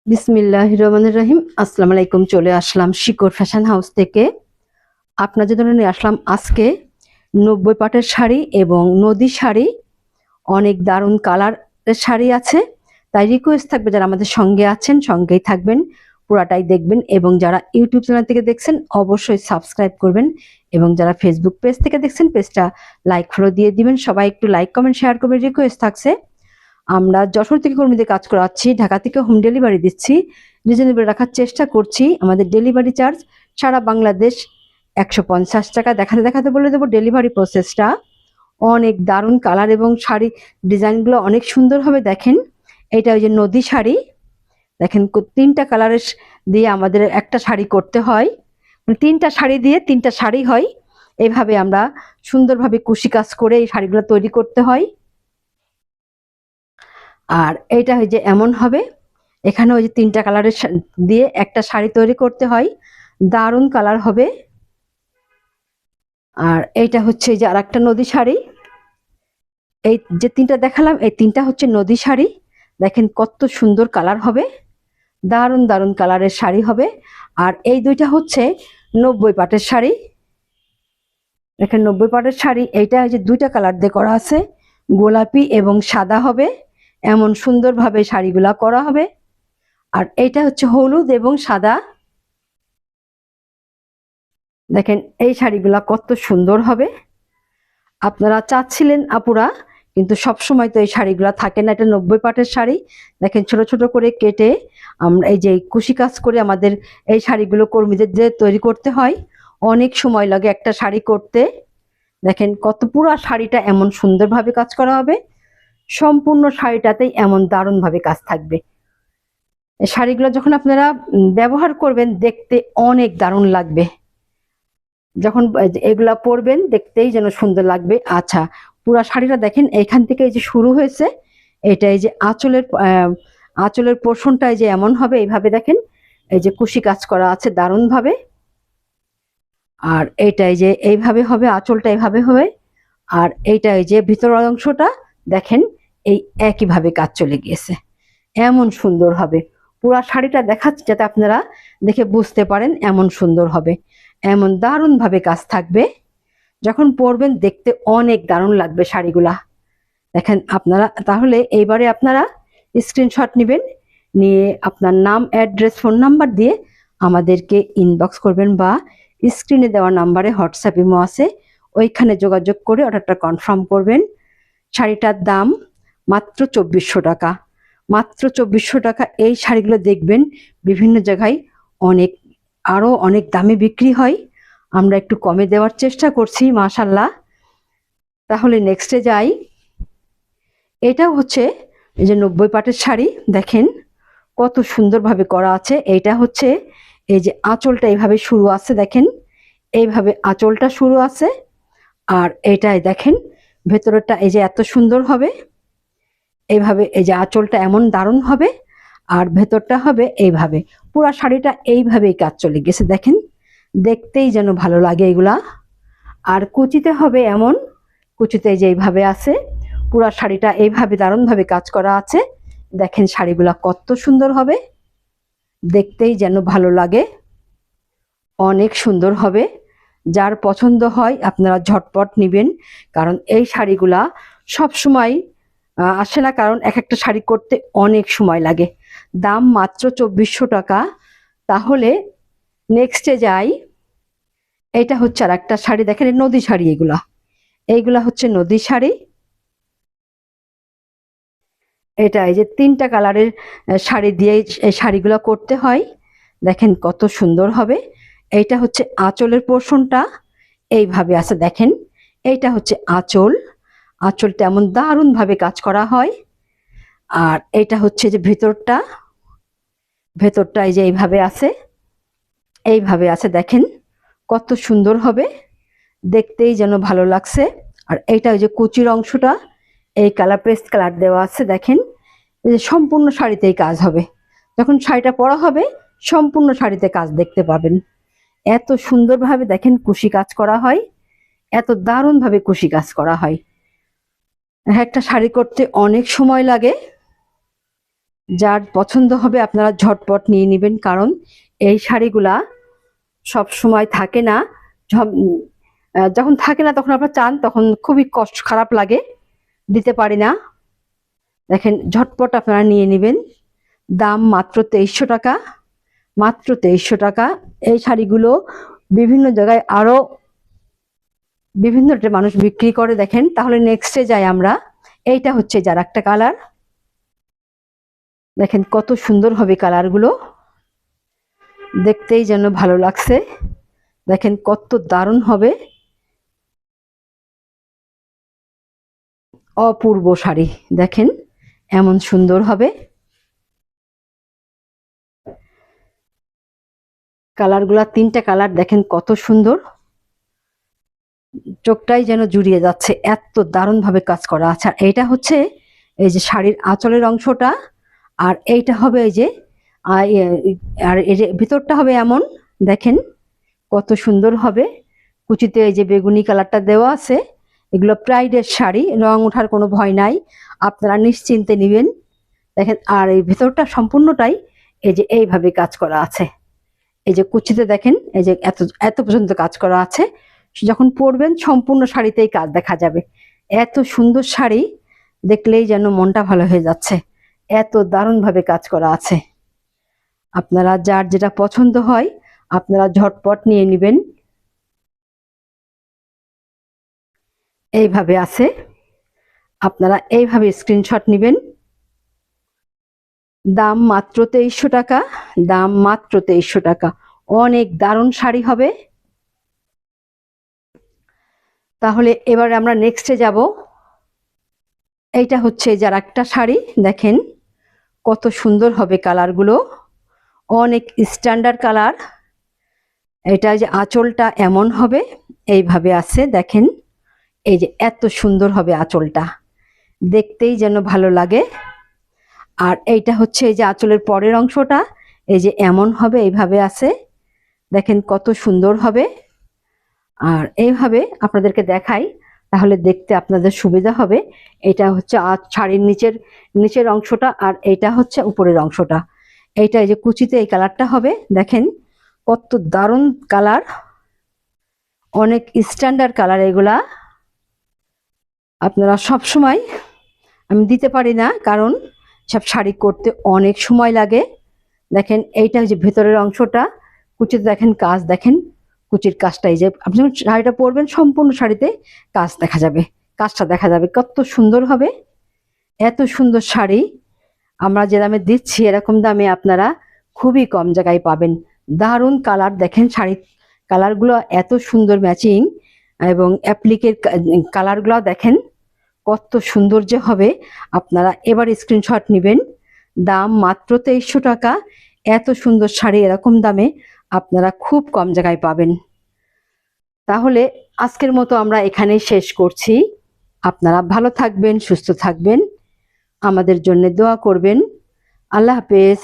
বিসমিল্লাহির রহমানির রহিম। আসসালামু আলাইকুম। চলে আসলাম শিকর ফ্যাশন হাউস থেকে। আপনাদের জন্য নিয়ে আসলাম আজকে 90 পাটের শাড়ি এবং নদী শাড়ি। অনেক দারুণ কালারের শাড়ি আছে, তাই রিকোয়েস্ট থাকবে যারা আমাদের সঙ্গে আছেন সঙ্গেই থাকবেন, পুরাটাই দেখবেন। এবং যারা ইউটিউব চ্যানেল থেকে দেখছেন অবশ্যই সাবস্ক্রাইব করবেন, এবং যারা ফেসবুক পেজ থেকে দেখছেন পেজটা লাইক ফলো দিয়ে দিবেন। সবাই একটু লাইক কমেন্ট শেয়ার করবেন, রিকোয়েস্ট থাকছে। আমরা যশোর থেকে কর্মীদের কাজ করাচ্ছি, ঢাকা থেকে হোম ডেলিভারি দিচ্ছি, রিজনেবল রাখার চেষ্টা করছি। আমাদের ডেলিভারি চার্জ সারা বাংলাদেশ 150 টাকা। দেখাতে দেখাতে বলে দেবো ডেলিভারি প্রসেসটা। অনেক দারুণ কালার এবং শাড়ি ডিজাইনগুলো অনেক সুন্দর হবে। দেখেন এটা ওই যে নদী শাড়ি, দেখেন 3টা কালারের দিয়ে আমাদের একটা শাড়ি করতে হয়, মানে 3টা শাড়ি দিয়ে 3টা শাড়ি হয়। এইভাবে আমরা সুন্দরভাবে কুশি কাজ করে এই শাড়িগুলো তৈরি করতে হয়। আর এইটা হয় যে এমন হবে, এখানে ওই যে 3টা কালারের দিয়ে একটা শাড়ি তৈরি করতে হয়, দারুণ কালার হবে। আর এইটা হচ্ছে যে আর একটা নদী শাড়ি। এই যে 3টা দেখালাম এই 3টা হচ্ছে নদী শাড়ি। দেখেন কত সুন্দর কালার হবে, দারুণ দারুণ কালারের শাড়ি হবে। আর এই দুইটা হচ্ছে 90 পাটের শাড়ি। দেখেন 90 পাটের শাড়ি, এইটা যে 2টা কালার দিয়ে করা আছে, গোলাপি এবং সাদা হবে। এমন সুন্দরভাবে শাড়িগুলা করা হবে। আর এইটা হচ্ছে হলুদ এবং সাদা। দেখেন এই শাড়িগুলা কত সুন্দর হবে। আপনারা চাচ্ছিলেন আপুরা, কিন্তু সব সময় তো এই শাড়িগুলা থাকে না। এটা 90 পাটের শাড়ি। দেখেন ছোট ছোট করে কেটে আমরা এই যে কুশি কাজ করে আমাদের এই শাড়িগুলো কর্মীদের যে তৈরি করতে হয়, অনেক সময় লাগে একটা শাড়ি করতে। দেখেন কত পুরো শাড়িটা এমন সুন্দরভাবে কাজ করা হবে, সম্পূর্ণ শাড়িটাতেই এমন দারুণভাবে কাজ থাকবে। এই শাড়িগুলো যখন আপনারা ব্যবহার করবেন দেখতে অনেক দারুণ লাগবে। যখন এগুলা পরবেন দেখতেই যেন সুন্দর লাগবে। আচ্ছা, পুরা শাড়িটা দেখেন এইখান থেকে এই যে শুরু হয়েছে, এটা এই যে আঁচলের পোর্শনটা এই যে এমন হবে, এইভাবে দেখেন এই যে কুশি কাজ করা আছে দারুণ ভাবে। আর এইটা এই যে এইভাবে হবে, আঁচলটা এইভাবে হবে। আর এইটা এই যে ভিতরের অংশটা দেখেন এই একইভাবে কাজ চলে গিয়েছে, এমন সুন্দর হবে। পুরা শাড়িটা দেখাচ্ছে যাতে আপনারা দেখে বুঝতে পারেন, এমন সুন্দর হবে, এমন দারুণ ভাবে কাজ থাকবে। যখন পরবেন দেখতে অনেক দারুণ লাগবে শাড়িগুলা। দেখেন আপনারা তাহলে এইবারে আপনারা স্ক্রিনশট নেবেন, নিয়ে আপনার নাম, অ্যাড্রেস, ফোন নাম্বার দিয়ে আমাদেরকে ইনবক্স করবেন, বা স্ক্রিনে দেওয়া নাম্বারে হোয়াটসঅ্যাপ ইমো আছে, ওইখানে যোগাযোগ করে অর্ডারটা কনফার্ম করবেন। শাড়িটার দাম মাত্র 2400 টাকা, মাত্র 2400 টাকা। এই শাড়িগুলো দেখবেন বিভিন্ন জায়গায় অনেক আরো অনেক দামে বিক্রি হয়, আমরা একটু কমে দেওয়ার চেষ্টা করছি মাশাল্লাহ। তাহলে নেক্সটে যাই। এটা হচ্ছে এই যে 90 পাটের শাড়ি, দেখেন কত সুন্দরভাবে করা আছে। এইটা হচ্ছে এই যে আঁচলটা এইভাবে শুরু আছে, দেখেন এইভাবে আঁচলটা শুরু আছে। আর এইটাই দেখেন ভেতরটা এই যে এত সুন্দর হবে, এইভাবে এই যে আঁচলটা এমন দারুণ হবে। আর ভেতরটা হবে এইভাবে, পুরা শাড়িটা এইভাবেই কাজ চলে গেছে। দেখেন দেখতেই যেন ভালো লাগে এগুলা। আর কুচিতে হবে এমন, কুচিতে যে এইভাবে আছে, পুরা শাড়িটা এইভাবে দারুণভাবে কাজ করা আছে। দেখেন শাড়িগুলা কত সুন্দর হবে, দেখতেই যেন ভালো লাগে, অনেক সুন্দর হবে। যার পছন্দ হয় আপনারা ঝটপট নেবেন, কারণ এই শাড়িগুলা সব সময় আসে না, কারণ এক একটা শাড়ি করতে অনেক সময় লাগে। দাম মাত্র 2400 টাকা। তাহলে নেক্সটে যাই। এটা হচ্ছে আর একটা শাড়ি, দেখেন নদী শাড়ি, এইগুলা হচ্ছে নদী শাড়ি। এটা এই যে 3টা কালারের শাড়ি দিয়ে এই শাড়িগুলো করতে হয়। দেখেন কত সুন্দর হবে। এইটা হচ্ছে আঁচলের পোর্শনটা এইভাবে আছে, দেখেন এইটা হচ্ছে আঁচল, আঁচলটা এমন দারুণ ভাবে কাজ করা হয়। আর এইটা হচ্ছে যে ভেতরটা, ভেতরটা এই যে এইভাবে আছে, এইভাবে আছে, দেখেন কত সুন্দর হবে, দেখতেই যেন ভালো লাগছে। আর এইটা ওই যে কুচির অংশটা এই কালার, পেস্ট কালার দেওয়া আছে, দেখেন এই যে সম্পূর্ণ শাড়িতেই কাজ হবে। যখন শাড়িটা পরা হবে সম্পূর্ণ শাড়িতে কাজ দেখতে পাবেন। এত সুন্দরভাবে দেখেন কুশি কাজ করা হয়, এত দারুণ ভাবে কুশি কাজ করা হয়। একটা শাড়ি করতে অনেক সময় লাগে, যার পছন্দ হবে আপনারা ঝটপট নিয়ে নেবেন, কারণ এই শাড়িগুলা সব সময় থাকে না। যখন থাকে না তখন আপনারা চান, তখন খুবই কষ্ট খারাপ লাগে, দিতে পারি না। দেখেন ঝটপট আপনারা নিয়ে নেবেন। দাম মাত্র 2300 টাকা, মাত্র 2300 টাকা। এই শাড়িগুলো বিভিন্ন জায়গায় আরো বিভিন্ন মানুষ বিক্রি করে। দেখেন, তাহলে নেক্সটে যাই আমরা। এইটা হচ্ছে যার একটা কালার, দেখেন কত সুন্দর হবে কালারগুলো, দেখতেই যেন ভালো লাগছে। দেখেন কত দারুণ হবে, অপূর্ব শাড়ি। দেখেন এমন সুন্দর হবে, কালারগুলা 3টা কালার দেখেন কত সুন্দর, চোখটাই যেন জুড়িয়ে যাচ্ছে, এত দারুণ ভাবে কাজ করা আছে। আর এইটা হচ্ছে এই যে শাড়ির আঁচলের অংশটা, আর এইটা হবে এই যে আর এই যে ভিতরটা হবে এমন, দেখেন কত সুন্দর হবে। কুচিতে এই যে বেগুনি কালারটা দেওয়া আছে। এগুলো প্রাইডের শাড়ি, রং ওঠার কোনো ভয় নাই, আপনারা নিশ্চিন্তে নেবেন। দেখেন, আর এই ভেতরটা সম্পূর্ণটাই এই যে এইভাবে কাজ করা আছে। এই যে কুচিতে দেখেন এই যে এত এত পর্যন্ত কাজ করা আছে। যখন পরবেন সম্পূর্ণ শাড়িতেই কাজ দেখা যাবে। এত সুন্দর শাড়ি, দেখলেই যেন মনটা ভালো হয়ে যাচ্ছে, এত দারুণ ভাবে কাজ করা আছে। আপনারা যার যেটা পছন্দ হয় আপনারা ঝটপট নিয়ে নেবেন। এইভাবে আছে, আপনারা এইভাবে স্ক্রিনশট নেবেন। দাম মাত্র 2300 টাকা, দাম মাত্র 2300 টাকা। অনেক দারুণ শাড়ি হবে। তাহলে এবারে আমরা নেক্সটে যাব। এইটা হচ্ছে যার একটা শাড়ি, দেখেন কত সুন্দর হবে কালারগুলো, অনেক স্ট্যান্ডার্ড কালার। এটা যে আঁচলটা এমন হবে, এইভাবে আছে দেখেন, এই যে এত সুন্দর হবে আঁচলটা, দেখতেই যেন ভালো লাগে। আর এইটা হচ্ছে এই যে আঁচলের পরের অংশটা, এই যে এমন হবে, এইভাবে আছে, দেখেন কত সুন্দর হবে। আর এইভাবে আপনাদেরকে দেখাই, তাহলে দেখতে আপনাদের সুবিধা হবে। এটা হচ্ছে শাড়ির নিচের অংশটা, আর এইটা হচ্ছে উপরের অংশটা। এইটা এই যে কুচিতে এই কালারটা হবে, দেখেন কত দারুণ কালার, অনেক স্ট্যান্ডার্ড কালার এগুলা। আপনারা সব সময় আমি দিতে পারি না, কারণ সব শাড়ি করতে অনেক সময় লাগে। দেখেন এইটা যে ভেতরের অংশটা, কুচিতে দেখেন কাজ, দেখেন কুচির কাজটা, এই যে আপনি যখন শাড়িটা পরবেন সম্পূর্ণ শাড়িতে কাজ দেখা যাবে, কাজটা দেখা যাবে, কত সুন্দর হবে। এত সুন্দর শাড়ি আমরা যে দামে দিচ্ছি, এরকম দামে আপনারা খুবই কম জায়গায় পাবেন। দারুণ কালার, দেখেন শাড়ির কালারগুলো এত সুন্দর ম্যাচিং, এবং অ্যাপ্লিকের কালারগুলো দেখেন কত সুন্দর যে হবে। আপনারা এবার স্ক্রিনশট নেবেন। দাম মাত্র 2300 টাকা। এত সুন্দর শাড়ি এরকম দামে আপনারা খুব কম জায়গায় পাবেন। তাহলে আজকের মতো আমরা এখানেই শেষ করছি। আপনারা ভালো থাকবেন, সুস্থ থাকবেন, আমাদের জন্য দোয়া করবেন। আল্লাহ হাফেজ।